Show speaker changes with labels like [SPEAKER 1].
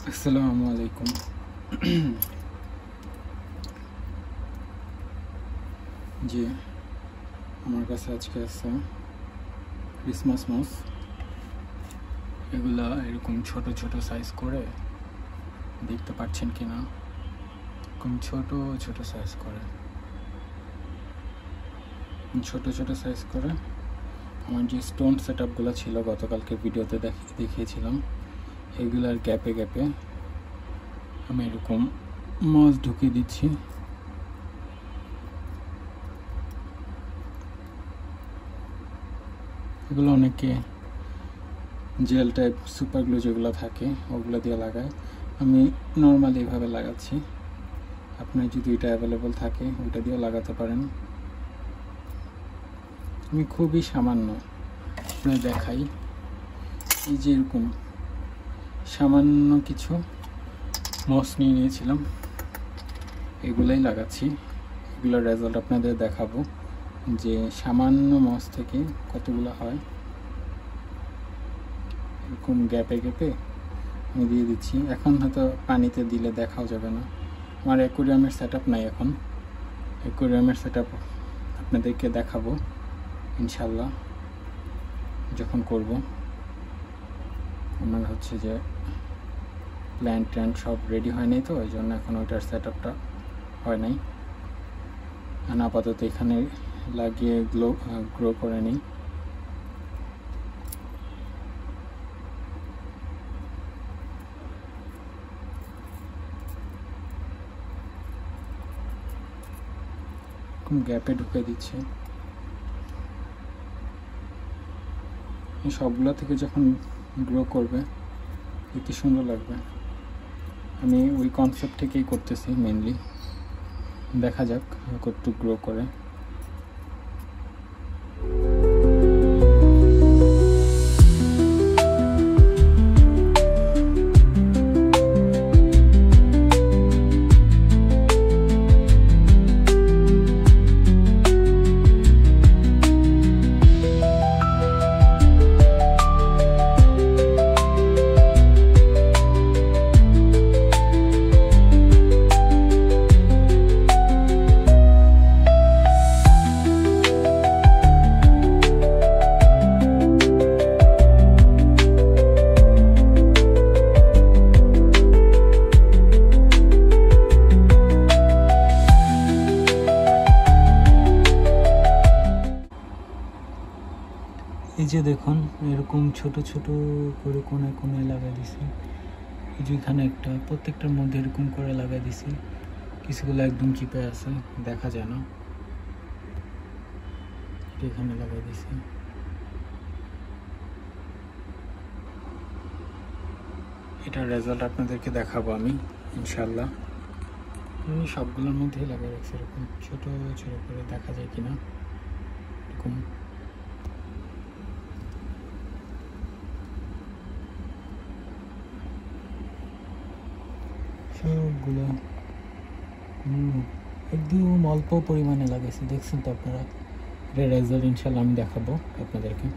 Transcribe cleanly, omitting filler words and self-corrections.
[SPEAKER 1] আসসালামু আলাইকুম। জি, আমার কাছে আজকে আছে ক্রিসমাস মস। এগুলা এরকম ছোট ছোট সাইজ করে, দেখতে পাচ্ছেন কিনা, এরকম ছোট ছোট সাইজ করে আমার যে স্টোন সেট আপগুলো ছিল গতকালকে ভিডিওতে দেখিয়েছিলাম, এগুলার গ্যাপে গ্যাপে আমি এরকম মাছ ঢুকিয়ে দিচ্ছি। এগুলো অনেকে জেল টাইপ সুপার গ্লু যেগুলো থাকে ওগুলো দিয়ে লাগায়, আমি নর্মালি এভাবে লাগাচ্ছি। আপনার যদি এটা অ্যাভেলেবল থাকে ওইটা দিয়েও লাগাতে পারেন। আমি খুবই সামান্য আপনার দেখাই, এই যে এরকম সামান্য কিছু মস নিয়ে নিয়েছিলাম, এগুলাই লাগাচ্ছি। এগুলোর রেজাল্ট আপনাদের দেখাবো যে সামান্য মস থেকে কতগুলো হয়। এরকম গ্যাপে গ্যাপে আমি দিয়ে দিচ্ছি। এখন হয়তো পানিতে দিলে দেখাও যাবে না, আমার অ্যাকোয়ারিয়ামের সেট আপ নাই। এখন অ্যাকোয়ারিয়ামের সেট আপ আপনাদেরকে দেখাবো ইনশাল্লাহ যখন করব। আমার হচ্ছে যে প্ল্যান্ট ট্যান্ট সব রেডি হয় নাই, তো ওই জন্য এখন ওইটার সেট আপটা হয় নাই। আপাতত এখানে লাগিয়ে গ্রো করে নিই। গ্যাপে ঢুকে দিচ্ছি। সবগুলো থেকে যখন গ্রো করবে দেখতে সুন্দর লাগবে। আমি ওই কনসেপ্ট থেকেই করতেছি মেনলি, দেখা যাক কতটুকু গ্রো করে। এই যে দেখুন এরকম ছোট ছোট করে কোনায় কোনায় লাগাই দিছি। এই যে এখানে একটা, প্রত্যেকটার মধ্যে এরকম করে লাগাই দিছি। কিছুগুলো একদম চিপে আছে, দেখা যায় না। এখানে লাগাই দিছি। এটার রেজাল্ট আপনাদেরকে দেখাবো আমি ইনশাল্লাহ। আমি সবগুলোর মধ্যেই লাগাই রাখছি এরকম ছোট ছোট করে, দেখা যায় কিনা এরকম। সবগুলো একদম অল্প পরিমাণে লাগাইছি, দেখছেন তো আপনারা। এর রেজাল্ট ইনশাল্লাহ আমি দেখাবো আপনাদেরকে।